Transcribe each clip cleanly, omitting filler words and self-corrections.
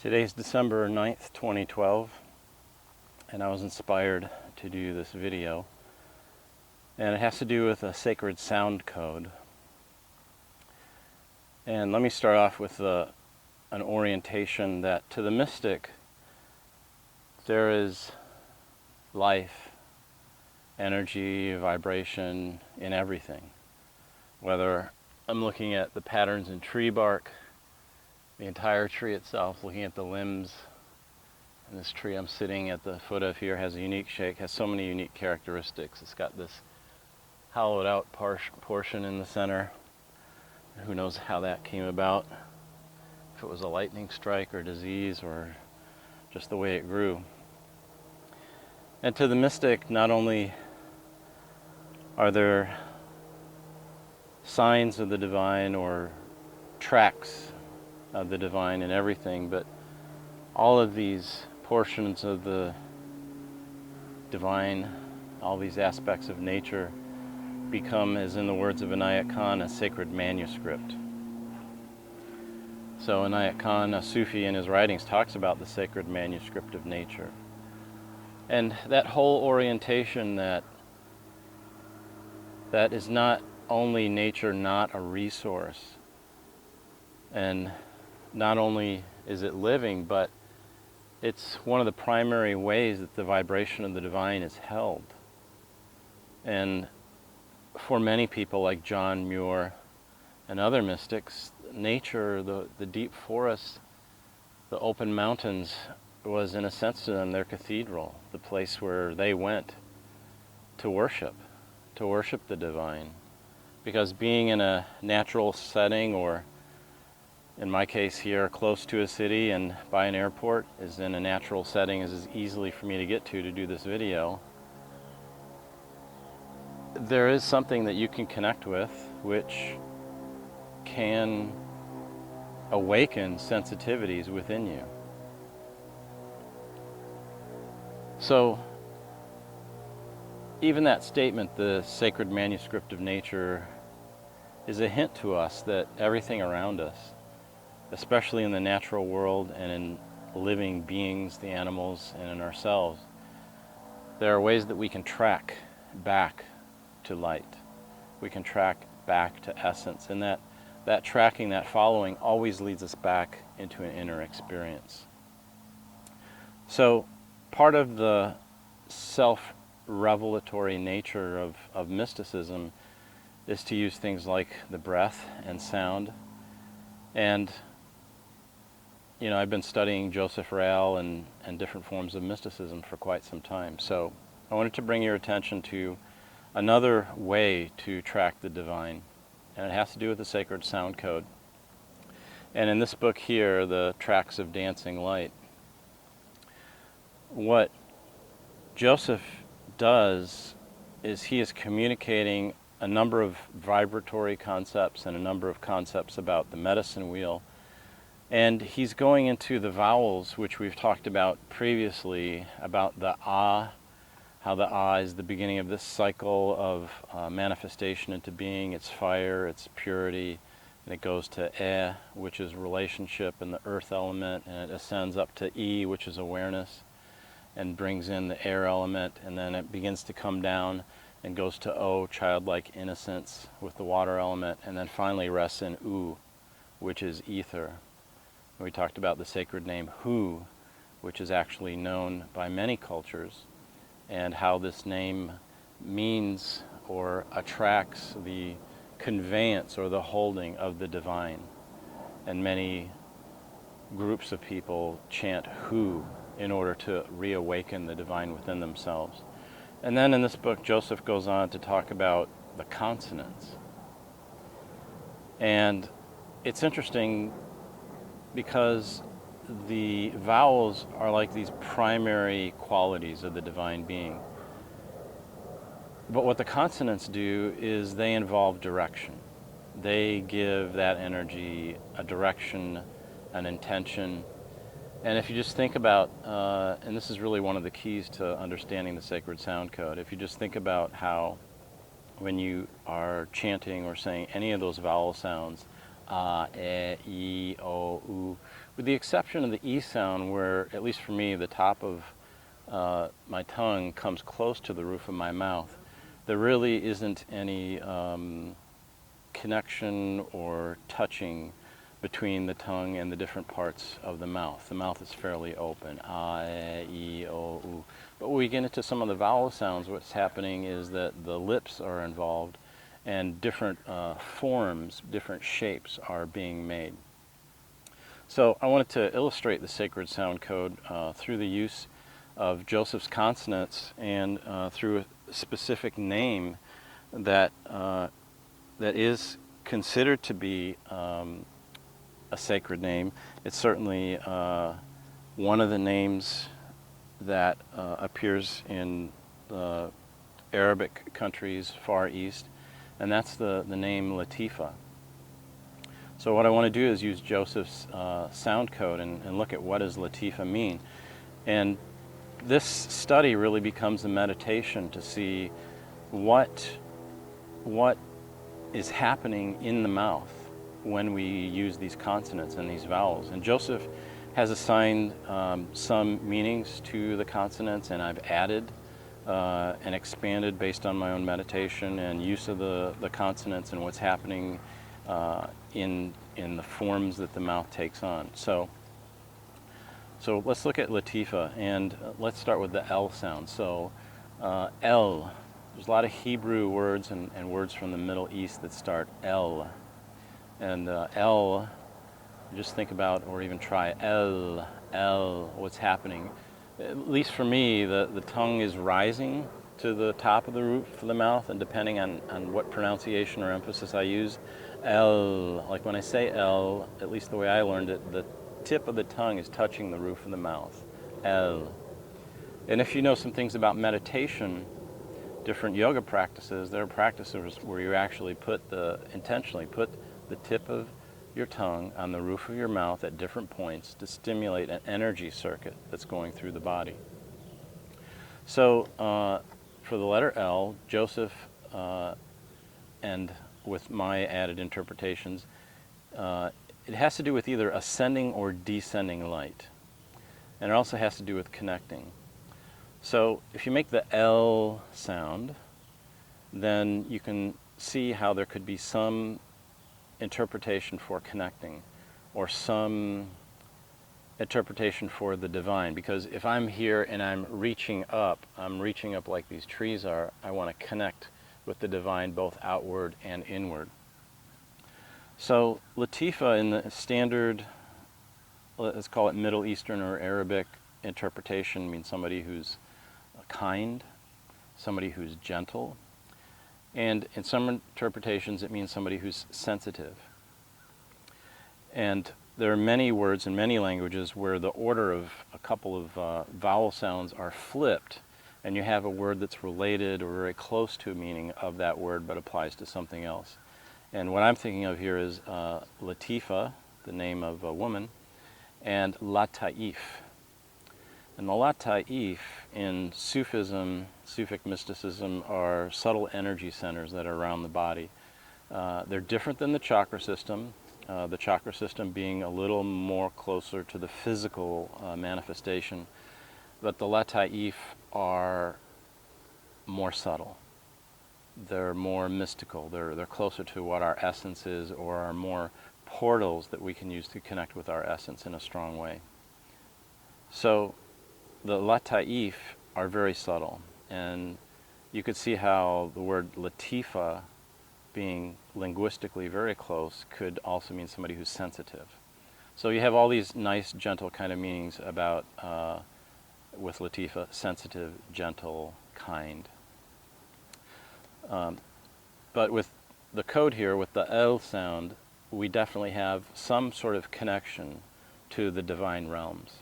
Today's December 9th, 2012, and I was inspired to do this video. And it has to do with a sacred sound code. And let me start off with an orientation that to the mystic, there is life, energy, vibration in everything. Whether I'm looking at the patterns in tree bark, the entire tree itself, looking at the limbs. And this tree I'm sitting at the foot of here has a unique shape, has so many unique characteristics. It's got this hollowed out portion in the center. Who knows how that came about, if it was a lightning strike or disease or just the way it grew. And to the mystic, not only are there signs of the divine or tracks of the divine in everything, but all of these portions of the divine, all these aspects of nature become, as in the words of Inayat Khan, a sacred manuscript. So Inayat Khan, a Sufi, in his writings talks about the sacred manuscript of nature. And that whole orientation that is not only nature not a resource, and not only is it living, but it's one of the primary ways that the vibration of the divine is held. And for many people like John Muir and other mystics, nature, the deep forests, the open mountains was in a sense to them their cathedral, the place where they went to worship the divine. Because being in a natural setting, or in my case here, close to a city and by an airport, is in a natural setting, is easily for me to get to do this video. There is something that you can connect with which can awaken sensitivities within you. So even that statement, the sacred manuscript of nature, is a hint to us that everything around us, especially in the natural world and in living beings, the animals, and in ourselves, there are ways that we can track back to light. We can track back to essence. And that tracking, that following, always leads us back into an inner experience. So part of the self-revelatory nature of mysticism is to use things like the breath and sound. And I've been studying Joseph Rael and different forms of mysticism for quite some time. So I wanted to bring your attention to another way to track the divine, and it has to do with the sacred sound code. And in this book here, The Tracks of Dancing Light, what Joseph does is he is communicating a number of vibratory concepts and a number of concepts about the medicine wheel. And he's going into the vowels, which we've talked about previously, about the ah, how the ah is the beginning of this cycle of manifestation into being. It's fire, it's purity, and it goes to eh, which is relationship and the earth element, and it ascends up to e, which is awareness, and brings in the air element, and then it begins to come down and goes to o, childlike innocence, with the water element, and then finally rests in u, which is ether. We talked about the sacred name Hu, which is actually known by many cultures, and how this name means or attracts the conveyance or the holding of the divine. And many groups of people chant Hu in order to reawaken the divine within themselves. And then in this book, Joseph goes on to talk about the consonants. And it's interesting because the vowels are like these primary qualities of the divine being. But what the consonants do is they involve direction. They give that energy a direction, an intention. And if you just think about, and this is really one of the keys to understanding the sacred sound code, if you just think about how when you are chanting or saying any of those vowel sounds, A, E, I, O, U, with the exception of the E sound where, at least for me, the top of my tongue comes close to the roof of my mouth. There really isn't any connection or touching between the tongue and the different parts of the mouth. The mouth is fairly open. A, E, O, U. But when we get into some of the vowel sounds, what's happening is that the lips are involved and different forms, different shapes are being made. So I wanted to illustrate the sacred sound code through the use of Joseph's consonants and through a specific name that that is considered to be a sacred name. It's certainly one of the names that appears in the Arabic countries far east, and that's the name Latifah. So what I want to do is use Joseph's sound code and look at what does Latifah mean. And this study really becomes a meditation to see what is happening in the mouth when we use these consonants and these vowels. And Joseph has assigned some meanings to the consonants, and I've added and expanded based on my own meditation and use of the consonants and what's happening in the forms that the mouth takes on. So let's look at Latifah, and let's start with the L sound. So L, there's a lot of Hebrew words and words from the Middle East that start L. And L, just think about, or even try L, what's happening. At least for me, the tongue is rising to the top of the roof of the mouth, and depending on what pronunciation or emphasis I use, L, like when I say L, at least the way I learned it, the tip of the tongue is touching the roof of the mouth, L. And if you know some things about meditation, different yoga practices, there are practices where you actually intentionally put the tip of your tongue on the roof of your mouth at different points to stimulate an energy circuit that's going through the body. So for the letter L, Joseph, and with my added interpretations, it has to do with either ascending or descending light. And it also has to do with connecting. So if you make the L sound, then you can see how there could be some interpretation for connecting, or some interpretation for the divine. Because if I'm here and I'm reaching up like these trees are, I want to connect with the divine both outward and inward. So Latifah in the standard, let's call it Middle Eastern or Arabic interpretation, means somebody who's kind, somebody who's gentle, and in some interpretations it means somebody who's sensitive. And there are many words in many languages where the order of a couple of vowel sounds are flipped, and you have a word that's related or very close to a meaning of that word but applies to something else. And what I'm thinking of here is Latifah, the name of a woman, and Latif. And the Latif in Sufism, Sufic mysticism, are subtle energy centers that are around the body. They're different than the chakra system being a little more closer to the physical manifestation, but the Latif are more subtle. They're more mystical. They're closer to what our essence is, or are more portals that we can use to connect with our essence in a strong way. So the Latif are very subtle, and you could see how the word Latifah, being linguistically very close, could also mean somebody who's sensitive. So you have all these nice, gentle kind of meanings about, with Latifah, sensitive, gentle, kind. But with the code here, with the L sound, we definitely have some sort of connection to the divine realms.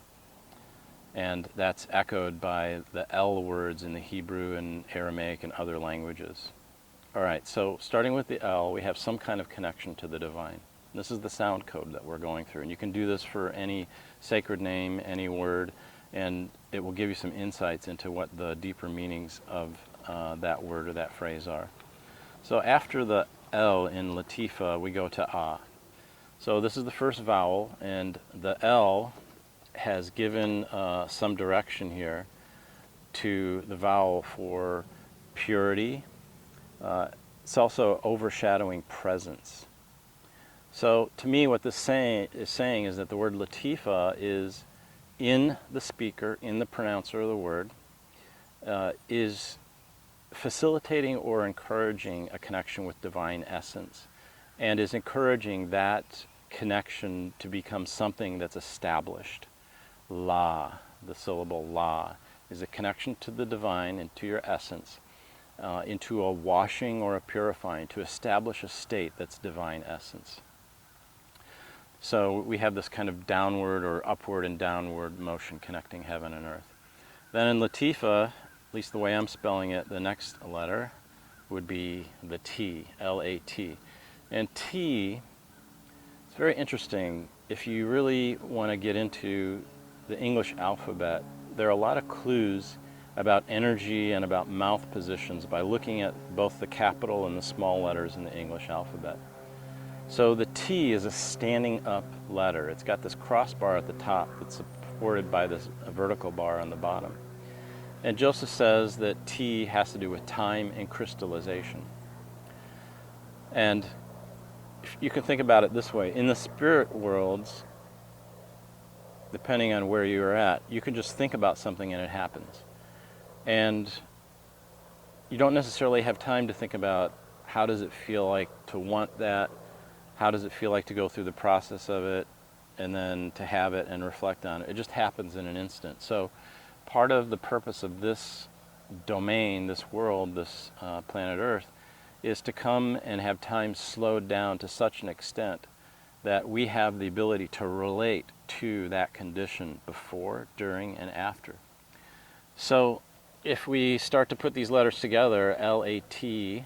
And that's echoed by the L words in the Hebrew and Aramaic and other languages. All right, so starting with the L, we have some kind of connection to the divine. This is the sound code that we're going through. And you can do this for any sacred name, any word, and it will give you some insights into what the deeper meanings of that word or that phrase are. So after the L in Latifah, we go to A. So this is the first vowel, and the L has given some direction here to the vowel for purity. It's also overshadowing presence. So to me, what this is saying is that the word Latifah is in the speaker, in the pronouncer of the word, is facilitating or encouraging a connection with divine essence, and is encouraging that connection to become something that's established. La, the syllable la, is a connection to the divine and to your essence, into a washing or a purifying, to establish a state that's divine essence. So we have this kind of downward or upward and downward motion connecting heaven and earth. Then in Latifah, at least the way I'm spelling it, the next letter would be the T, L-A-T. And T, it's very interesting. If you really want to get into the English alphabet, there are a lot of clues about energy and about mouth positions by looking at both the capital and the small letters in the English alphabet. So the T is a standing up letter. It's got this crossbar at the top that's supported by this vertical bar on the bottom. And Joseph says that T has to do with time and crystallization. And you can think about it this way. In the spirit worlds, depending on where you're at, you can just think about something and it happens. And you don't necessarily have time to think about how does it feel like to want that, how does it feel like to go through the process of it, and then to have it and reflect on it. It just happens in an instant. So part of the purpose of this domain, this world, this planet Earth, is to come and have time slowed down to such an extent that we have the ability to relate to that condition before, during, and after. So if we start to put these letters together, L-A-T,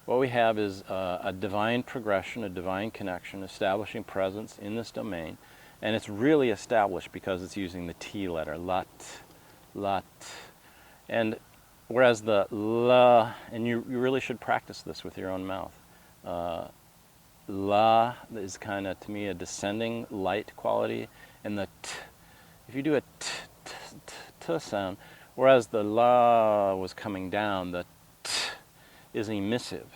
what we have is a divine progression, a divine connection, establishing presence in this domain. And it's really established because it's using the T letter, lat, lat. And whereas the la, and you really should practice this with your own mouth. La is kind of, to me, a descending light quality. And the t, if you do a t, t, t, t sound, whereas the la was coming down, the t is emissive.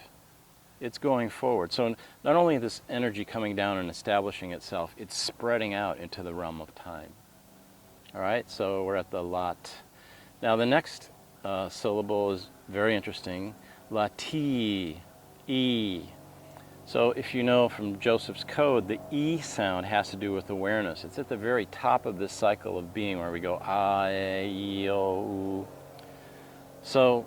It's going forward. So not only is this energy coming down and establishing itself, it's spreading out into the realm of time. All right, so we're at the lat. Now the next syllable is very interesting, lati, e. So if you know from Joseph's code, the E sound has to do with awareness. It's at the very top of this cycle of being where we go ah, e, o, u. So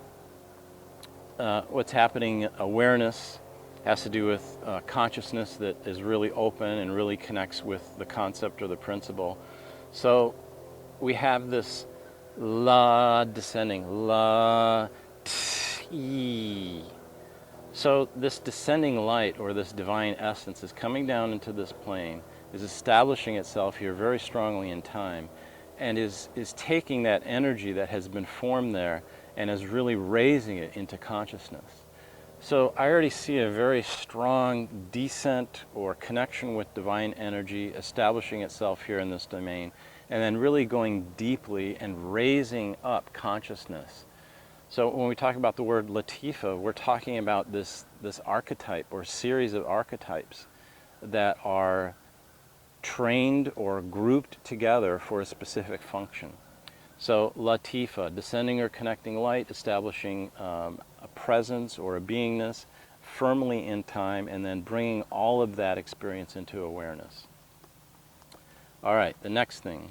what's happening, awareness has to do with consciousness that is really open and really connects with the concept or the principle. So we have this la descending, la, t. So this descending light or this divine essence is coming down into this plane, is establishing itself here very strongly in time, and is taking that energy that has been formed there and is really raising it into consciousness. So I already see a very strong descent or connection with divine energy establishing itself here in this domain, and then really going deeply and raising up consciousness. So when we talk about the word Latifah, we're talking about this archetype or series of archetypes that are trained or grouped together for a specific function. So Latifah, descending or connecting light, establishing a presence or a beingness firmly in time, and then bringing all of that experience into awareness. All right, the next thing.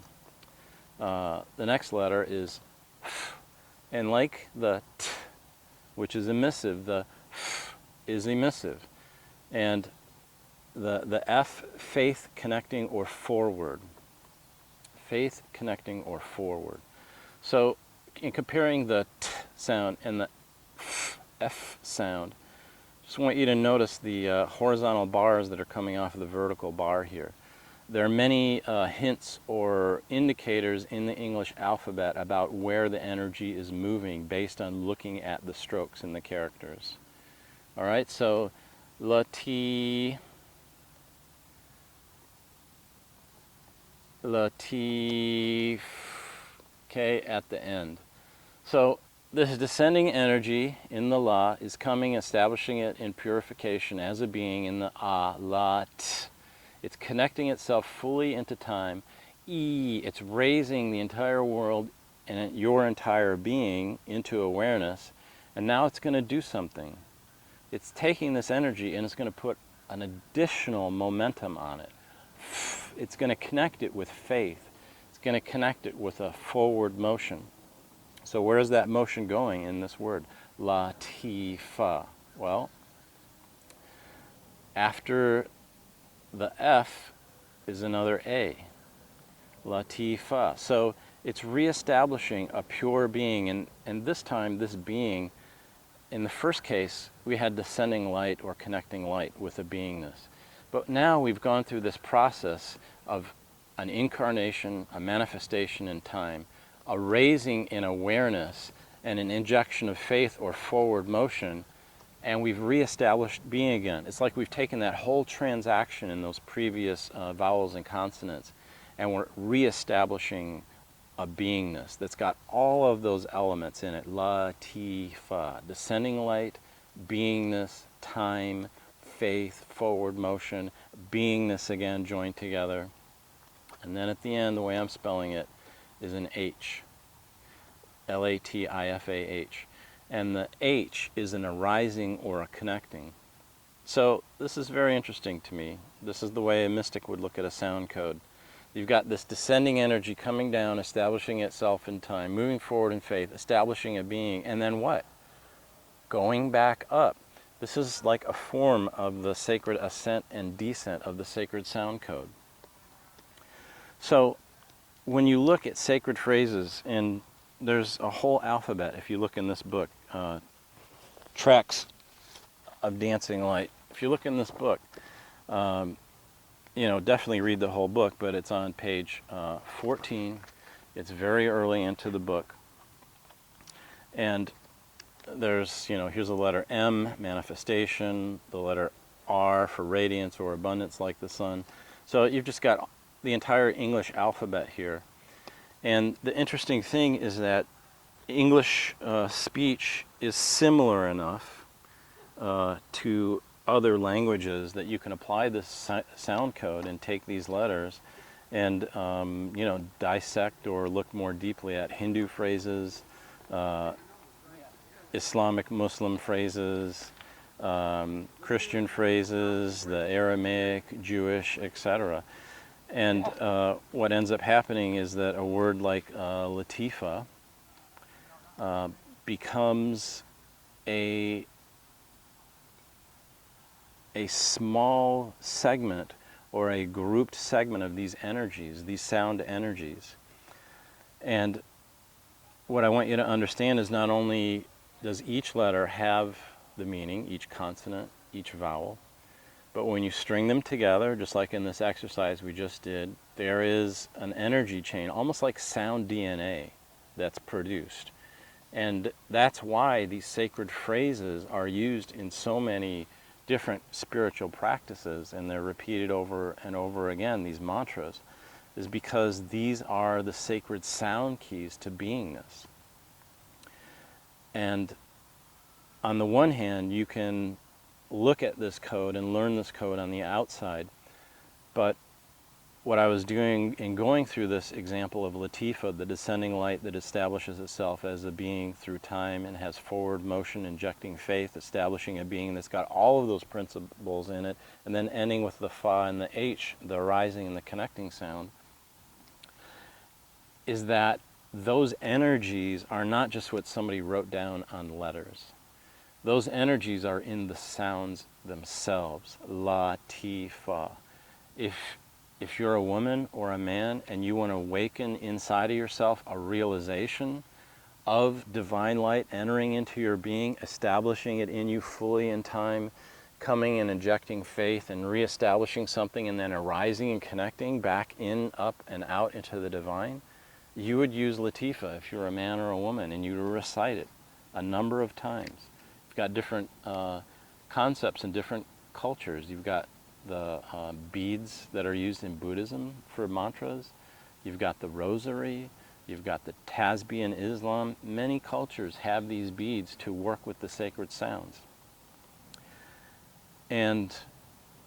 The next letter is F. And like the T, which is emissive, the F is emissive. And the F, faith connecting or forward. Faith connecting or forward. So in comparing the T sound and the F sound, just want you to notice the horizontal bars that are coming off of the vertical bar here. There are many hints or indicators in the English alphabet about where the energy is moving based on looking at the strokes in the characters. All right, so Lati, Latifah, K at the end. So this descending energy in the La is coming, establishing it in purification as a being in the A, Lat. It's connecting itself fully into time. E, it's raising the entire world and your entire being into awareness. And now it's going to do something. It's taking this energy and it's going to put an additional momentum on it. It's going to connect it with faith. It's going to connect it with a forward motion. So where is that motion going in this word? Latifah. Well, after the F is another A. Latifah. So it's reestablishing a pure being, and this time this being, in the first case, we had descending light or connecting light with a beingness. But now we've gone through this process of an incarnation, a manifestation in time, a raising in awareness, and an injection of faith or forward motion, and we've reestablished being again. It's like we've taken that whole transaction in those previous vowels and consonants, and we're reestablishing a beingness that's got all of those elements in it. Latifah, descending light, beingness, time, faith, forward motion, beingness again joined together. And then at the end, the way I'm spelling it is an H. Latifah. And the H is an arising or a connecting. So this is very interesting to me. This is the way a mystic would look at a sound code. You've got this descending energy coming down, establishing itself in time, moving forward in faith, establishing a being, and then what? Going back up. This is like a form of the sacred ascent and descent of the sacred sound code. So when you look at sacred phrases, and there's a whole alphabet, if you look in this book, Tracks of Dancing Light. If you look in this book, definitely read the whole book, but it's on page 14. It's very early into the book. And there's, here's the letter M, manifestation, the letter R for radiance or abundance like the sun. So you've just got the entire English alphabet here. And the interesting thing is that English speech is similar enough to other languages that you can apply this sound code and take these letters and dissect or look more deeply at Hindu phrases, Islamic Muslim phrases, Christian phrases, the Aramaic, Jewish, etc. And what ends up happening is that a word like Latifah becomes a small segment or a grouped segment of these energies, these sound energies. And what I want you to understand is not only does each letter have the meaning, each consonant, each vowel, but when you string them together, just like in this exercise we just did, there is an energy chain, almost like sound DNA, that's produced. And that's why these sacred phrases are used in so many different spiritual practices, and they're repeated over and over again, these mantras, is because these are the sacred sound keys to beingness. And on the one hand, you can look at this code and learn this code on the outside, but what I was doing in going through this example of Latifah, the descending light that establishes itself as a being through time and has forward motion, injecting faith, establishing a being that's got all of those principles in it, and then ending with the Fa and the H, the arising and the connecting sound, is that those energies are not just what somebody wrote down on letters. Those energies are in the sounds themselves. Latifah. If you're a woman or a man and you want to awaken inside of yourself a realization of divine light entering into your being, establishing it in you fully in time, coming and injecting faith and reestablishing something and then arising and connecting back in, up, and out into the divine, you would use Latifah if you're a man or a woman, and you would recite it a number of times. You've got different concepts in different cultures. You've got the beads that are used in Buddhism for mantras. You've got the rosary, you've got the tasbih in Islam. Many cultures have these beads to work with the sacred sounds. And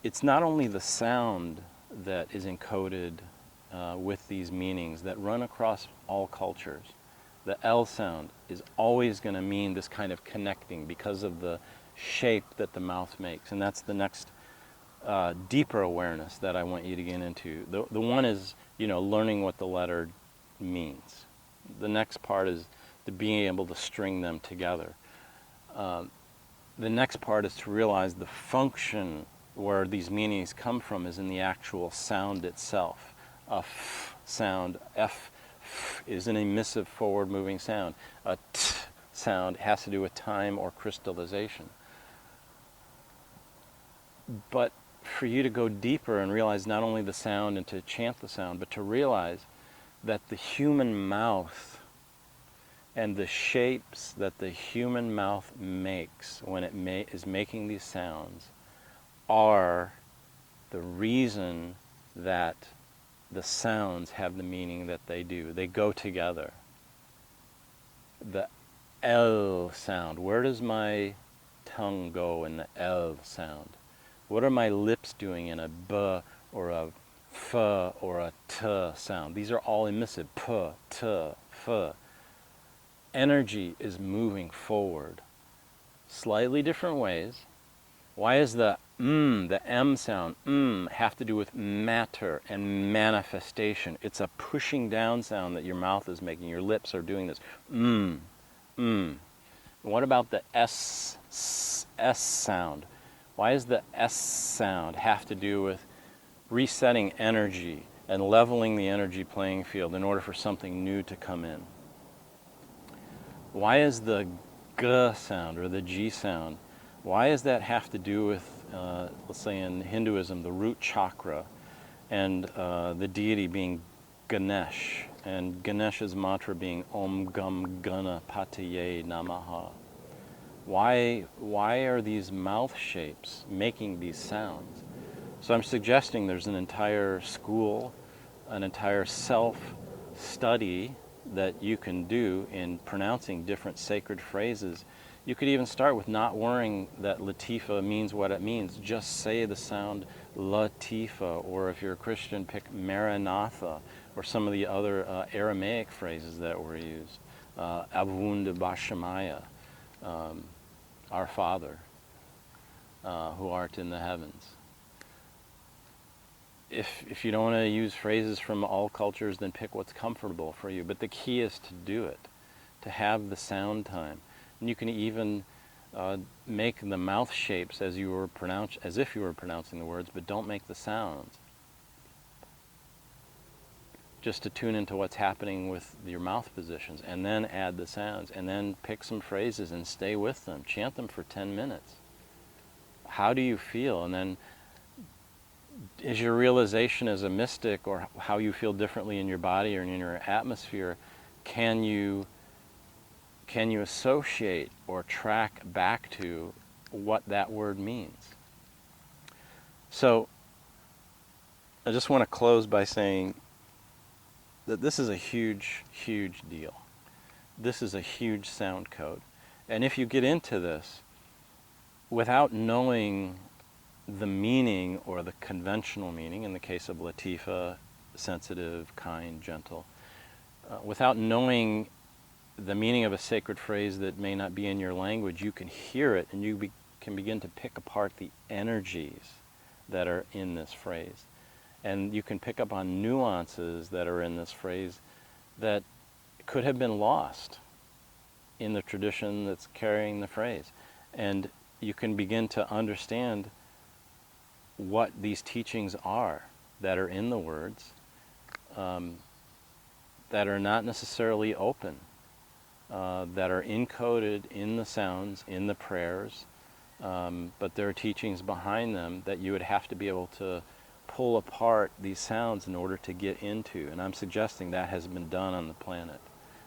it's not only the sound that is encoded with these meanings that run across all cultures. The L sound is always going to mean this kind of connecting because of the shape that the mouth makes. And that's the next deeper awareness that I want you to get into. The one is, learning what the letter means. The next part is the being able to string them together. The next part is to realize the function where these meanings come from is in the actual sound itself. A f sound, f is an emissive forward-moving sound. A t sound has to do with time or crystallization. But for you to go deeper and realize not only the sound and to chant the sound, but to realize that the human mouth and the shapes that the human mouth makes when it is making these sounds are the reason that the sounds have the meaning that they do. They go together. The L sound, where does my tongue go in the L sound? What are my lips doing in a B or a F or a T sound? These are all emissive. P, T, F. Energy is moving forward. Slightly different ways. Why is the M sound, have to do with matter and manifestation? It's a pushing down sound that your mouth is making. Your lips are doing this. What about the S sound? Why does the S sound have to do with resetting energy and leveling the energy playing field in order for something new to come in? Why is the G sound or the G sound, why does that have to do with, let's say in Hinduism, the root chakra and the deity being Ganesh, and Ganesh's mantra being Om Gam Ganapataye Namaha? Why are these mouth shapes making these sounds? So I'm suggesting there's an entire school, an entire self-study that you can do in pronouncing different sacred phrases. You could even start with not worrying that Latifah means what it means. Just say the sound Latifah, or if you're a Christian, pick Maranatha, or some of the other Aramaic phrases that were used. Avunda Bashamaya, our Father, who art in the heavens. If you don't want to use phrases from all cultures, then pick what's comfortable for you. But the key is to do it, to have the sound time. And you can even make the mouth shapes as if you were pronouncing the words, but don't make the sounds. Just to tune into what's happening with your mouth positions, and then add the sounds, and then pick some phrases and stay with them. Chant them for 10 minutes. How do you feel? And then is your realization as a mystic, or how you feel differently in your body or in your atmosphere, can you associate or track back to what that word means? So I just want to close by saying that this is a huge, huge deal. This is a huge sound code. And if you get into this without knowing the meaning, or the conventional meaning, in the case of Latifah, sensitive, kind, gentle, without knowing the meaning of a sacred phrase that may not be in your language, you can hear it and you can begin to pick apart the energies that are in this phrase. And you can pick up on nuances that are in this phrase that could have been lost in the tradition that's carrying the phrase. And you can begin to understand what these teachings are that are in the words, that are not necessarily open, that are encoded in the sounds, in the prayers, but there are teachings behind them that you would have to be able to pull apart these sounds in order to get into. And I'm suggesting that has been done on the planet,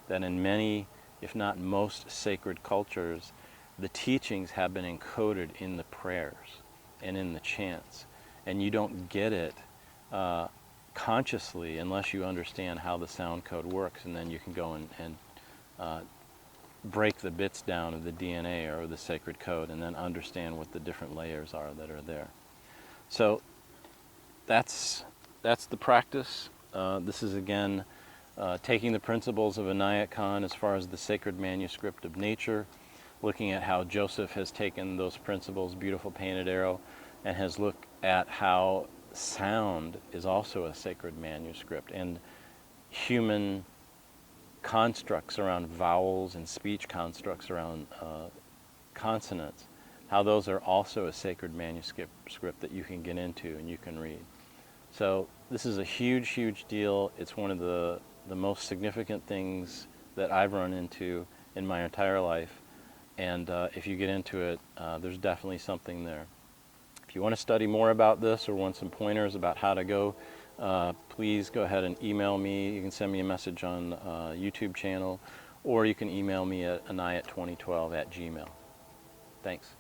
that in many, if not most, sacred cultures, the teachings have been encoded in the prayers and in the chants, and you don't get it consciously unless you understand how the sound code works, and then you can go and break the bits down of the DNA or the sacred code and then understand what the different layers are that are there. So that's the practice. This is again taking the principles of Inayat Khan as far as the sacred manuscript of nature, looking at how Joseph has taken those principles, beautiful painted arrow, and has looked at how sound is also a sacred manuscript, and human constructs around vowels and speech constructs around consonants, how those are also a sacred manuscript that you can get into and you can read. So this is a huge, huge deal. It's one of the most significant things that I've run into in my entire life. And if you get into it, there's definitely something there. If you want to study more about this or want some pointers about how to go, please go ahead and email me. You can send me a message on YouTube channel, or you can email me at anayat2012@gmail.com. Thanks.